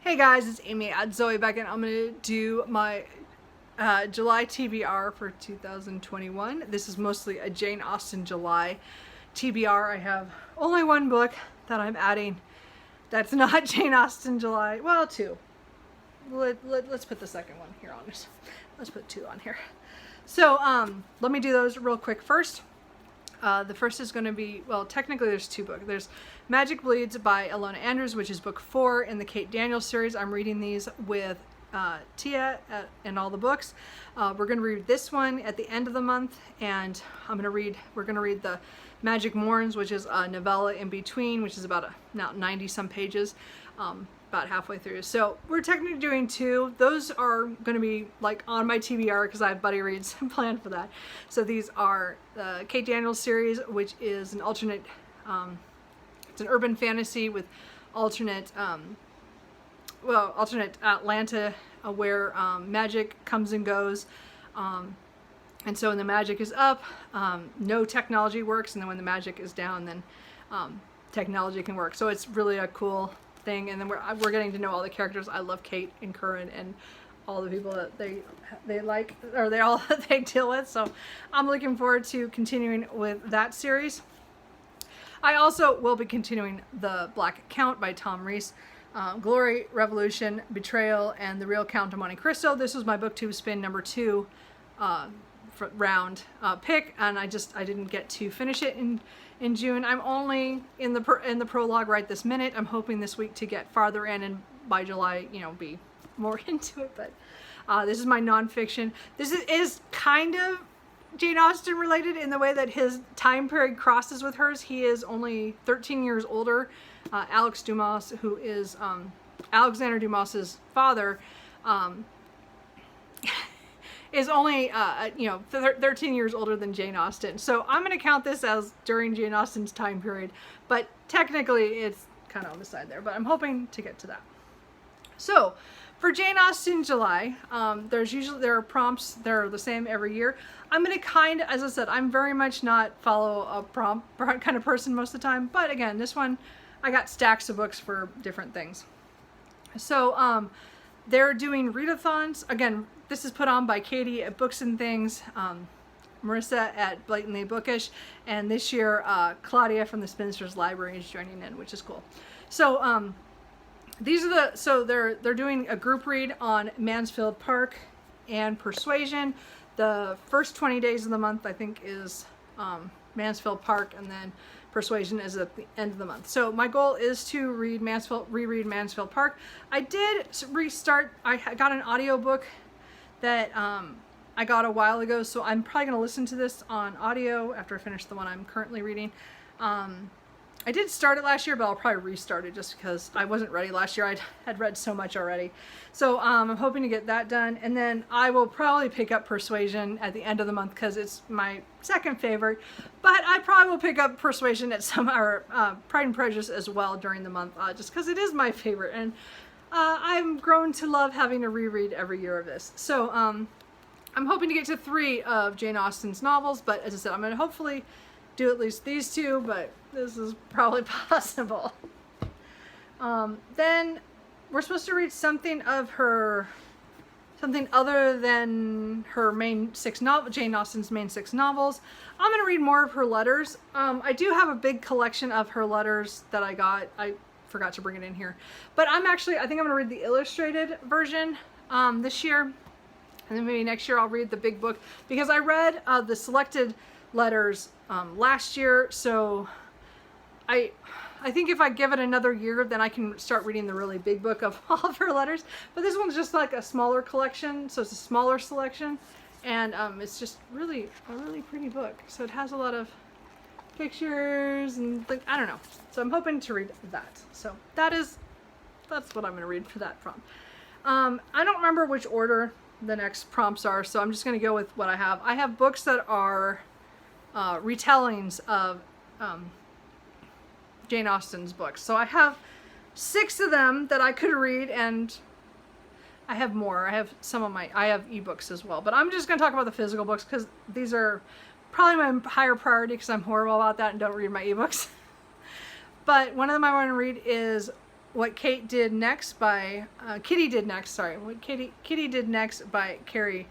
Hey guys, it's Amy at Zoe back and I'm going to do my July TBR for 2021. This is mostly a Jane Austen July TBR. I have only one book that I'm adding that's not Jane Austen July. Well, two. Let's put the second one here on this. Let's put two on here. So let me do those real quick first. The first is going to be, well, technically there's two books. There's Magic Bleeds by Ilona Andrews, which is book 4 in the Kate Daniels series. I'm reading these with Tia and all the books. We're going to read this one at the end of the month, and we're going to read the Magic Mourns, which is a novella in between, which is about now 90 some pages, about halfway through. So we're technically doing two. Those are going to be like on my TBR because I have buddy reads planned for that. So these are the Kate Daniels series, which is an alternate, it's an urban fantasy with alternate, alternate Atlanta where magic comes and goes. And so when the magic is up, no technology works, and then when the magic is down, then technology can work. So it's really a cool thing, and then we're getting to know all the characters. I love Kate and Curran and all the people that they like, or they all they deal with. So I'm looking forward to continuing with that series. I also will be continuing the Black Count by Tom Rees. Glory, Revolution, Betrayal, and The Real Count of Monte Cristo. This was my Booktube spin number 2 round pick, and I didn't get to finish it in June. I'm only in the prologue right this minute. I'm hoping this week to get farther in, and by July, be more into it. But this is my nonfiction. This is kind of Jane Austen related in the way that his time period crosses with hers. He is only 13 years older. Alex Dumas, who is Alexander Dumas's father, is only 13 years older than Jane Austen. So I'm going to count this as during Jane Austen's time period, but technically it's kind of on the side there, but I'm hoping to get to that. So for Jane Austen July, there are prompts that are the same every year. I'm going to as I said, I'm very much not follow a prompt kind of person most of the time, but again, this one, I got stacks of books for different things. So they're doing readathons. Again, this is put on by Katie at Books and Things, Marissa at Blatantly Bookish, and this year Claudia from the Spinster's Library is joining in, which is cool. So they're doing a group read on Mansfield Park and Persuasion. The first 20 days of the month, I think, is Mansfield Park, and then Persuasion is at the end of the month. So my goal is to reread Mansfield Park. I did restart. I got an audiobook that I got a while ago, so I'm probably going to listen to this on audio after I finish the one I'm currently reading. I did start it last year, but I'll probably restart it just because I wasn't ready last year. I had read so much already. So I'm hoping to get that done. And then I will probably pick up Persuasion at the end of the month because it's my second favorite. But I probably will pick up Persuasion at Pride and Prejudice as well during the month, just because it is my favorite. And I've grown to love having to reread every year of this. So I'm hoping to get to 3 of Jane Austen's novels. But as I said, I'm going to hopefully do at least these 2, but this is probably possible. Then we're supposed to read something other than her main 6 novels, Jane Austen's main 6 novels. I'm going to read more of her letters. I do have a big collection of her letters that I got. I forgot to bring it in here. But I think I'm going to read the illustrated version this year. And then maybe next year I'll read the big book, because I read the selected letters last year, so I think if I give it another year, then I can start reading the really big book of all of her letters. But this one's just like a smaller collection, so it's a smaller selection, and it's just a really pretty book. So it has a lot of pictures and I don't know. So I'm hoping to read that. So that's what I'm going to read for that prompt. I don't remember which order the next prompts are, so I'm just going to go with what I have. I have books that are retellings of Jane Austen's books. So I have 6 of them that I could read, and I have more. I have ebooks as well. But I'm just going to talk about the physical books because these are probably my higher priority because I'm horrible about that and don't read my ebooks. But one of them I want to read is What Kate Did Next by Kitty Did Next. Sorry, What Kitty Did Next by Carrie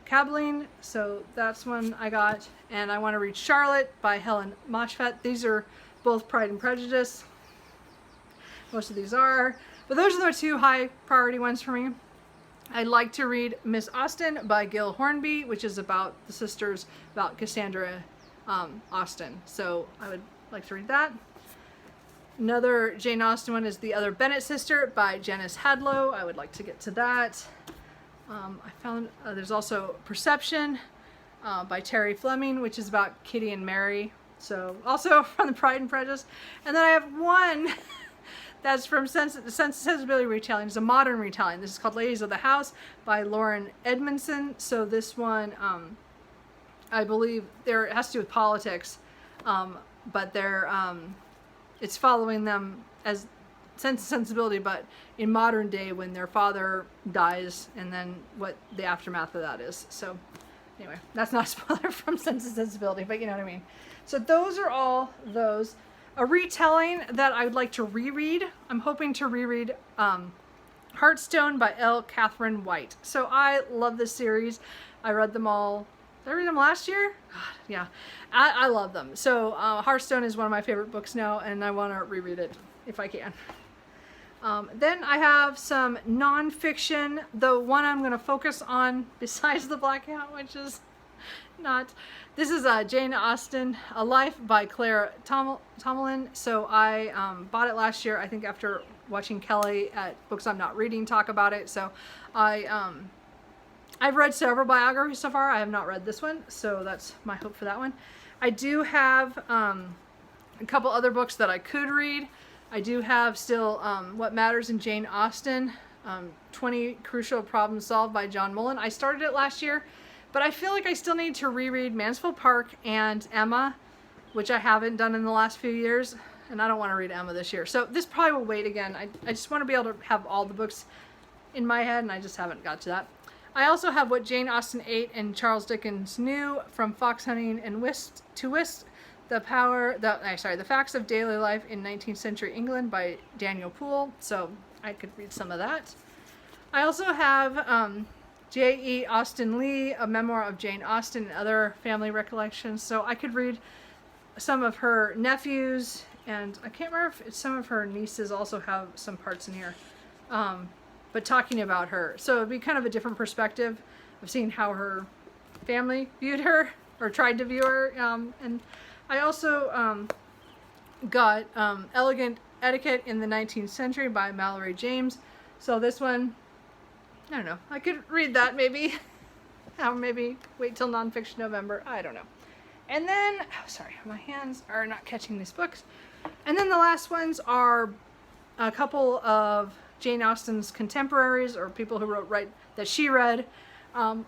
Cabling. So that's one I got. And I want to read Charlotte by Helen Moshfett. These are both Pride and Prejudice. Most of these are. But those are the two high priority ones for me. I'd like to read Miss Austen by Gil Hornby, which is about the sisters, about Cassandra Austen. So I would like to read that. Another Jane Austen one is The Other Bennet Sister by Janice Hadlow. I would like to get to that. I found there's also Perception by Terry Fleming, which is about Kitty and Mary. So also from the Pride and Prejudice. And then I have one that's from Sensibility Retelling. It's a modern retelling. This is called Ladies of the House by Lauren Edmondson. So this one, I believe, it has to do with politics, but it's following them as Sense and Sensibility, but in modern day when their father dies, and then what the aftermath of that is. So anyway, that's not a spoiler from Sense and Sensibility, but you know what I mean. So those are all those. A retelling that I would like to reread. I'm hoping to reread Hearthstone by L. Catherine White. So I love this series. I read them all. Did I read them last year? God, yeah. I love them. So Hearthstone is one of my favorite books now, and I want to reread it if I can. Then I have some nonfiction. The one I'm going to focus on besides the Blackout, which is not... This is Jane Austen, A Life by Claire Tomalin. So I bought it last year, I think after watching Kelly at Books I'm Not Reading talk about it. So I've read several biographies so far. I have not read this one, so that's my hope for that one. I do have a couple other books that I could read. I do have still What Matters in Jane Austen, 20 Crucial Problems Solved by John Mullen. I started it last year. But I feel like I still need to reread Mansfield Park and Emma, which I haven't done in the last few years. And I don't want to read Emma this year. So this probably will wait again. I just want to be able to have all the books in my head, and I just haven't got to that. I also have What Jane Austen Ate and Charles Dickens Knew, From Fox Hunting and Whist to Whist, The Facts of Daily Life in 19th Century England by Daniel Poole. So I could read some of that. I also have... J.E. Austen Lee, A Memoir of Jane Austen and Other Family Recollections. So I could read some of her nephews, and I can't remember if some of her nieces also have some parts in here, but talking about her. So it'd be kind of a different perspective of seeing how her family viewed her, or tried to view her. And I also got Elegant Etiquette in the 19th Century by Mallory James. So this one, I don't know. I could read that maybe. Maybe wait till nonfiction November. I don't know. And then, sorry, my hands are not catching these books. And then the last ones are a couple of Jane Austen's contemporaries, or people who wrote that she read. Anne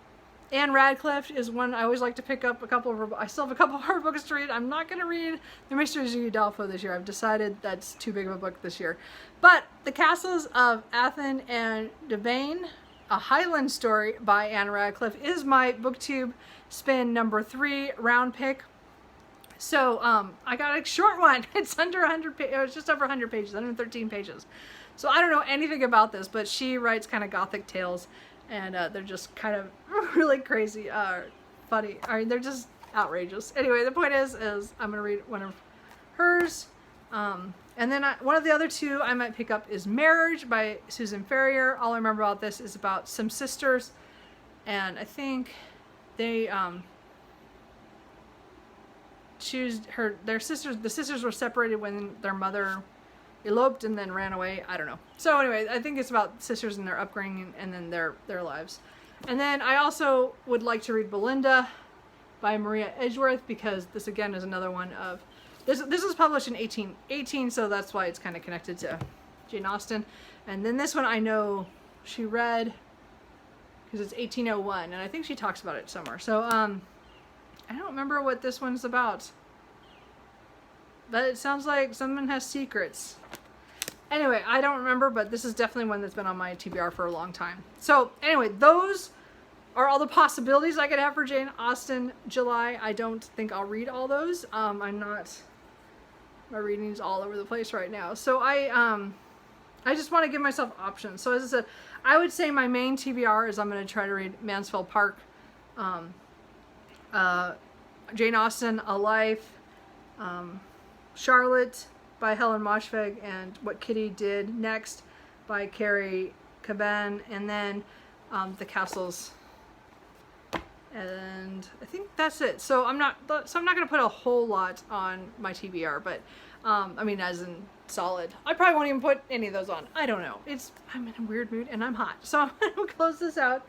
Radcliffe is one I always like to pick up. I still have a couple of her books to read. I'm not going to read The Mysteries of Udolpho this year. I've decided that's too big of a book this year. But The Castles of Athen and Devane, A Highland Story by Anne Radcliffe, is my Booktube spin number 3 round pick. So I got a short one. It's under 100 pages. It's just over 100 pages, 113 pages. So I don't know anything about this, but she writes kind of gothic tales, and they're just kind of really crazy, funny. I mean, they're just outrageous. Anyway, the point is I'm gonna read one of hers. And then one of the other two I might pick up is Marriage by Susan Ferrier. All I remember about this is about some sisters, and I think they the sisters were separated when their mother eloped and then ran away. I don't know. So anyway, I think it's about sisters and their upbringing and then their lives. And then I also would like to read Belinda by Maria Edgeworth, because this again is another one of this was published in 1818, so that's why it's kind of connected to Jane Austen. And then this one I know she read because it's 1801, and I think she talks about it somewhere. So I don't remember what this one's about, but it sounds like someone has secrets. Anyway, I don't remember, but this is definitely one that's been on my TBR for a long time. So anyway, those are all the possibilities I could have for Jane Austen July. I don't think I'll read all those. My reading's all over the place right now. So I just want to give myself options. So as I said, I would say my main TBR is I'm going to try to read Mansfield Park, Jane Austen, A Life, Charlotte by Helen Moshfegh, and What Kitty Did Next by Carrie Caban, and then The Castles. And I think that's it. So I'm not going to put a whole lot on my TBR, but I mean, as in solid. I probably won't even put any of those on. I don't know. I'm in a weird mood and I'm hot. So I'm going to close this out.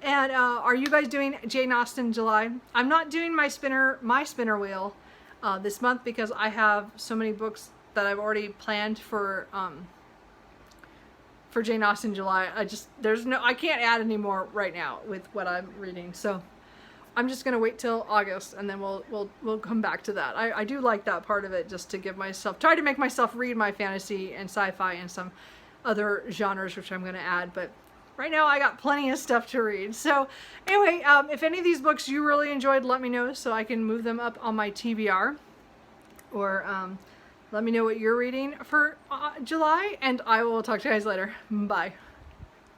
And are you guys doing Jane Austen July? I'm not doing my spinner wheel this month because I have so many books that I've already planned for Jane Austen July. I can't add any more right now with what I'm reading. So I'm just gonna wait till August, and then we'll come back to that. I do like that part of it, just to try to make myself read my fantasy and sci-fi and some other genres, which I'm gonna add. But right now I got plenty of stuff to read. So anyway, if any of these books you really enjoyed, let me know so I can move them up on my TBR, or let me know what you're reading for July, and I will talk to you guys later. Bye.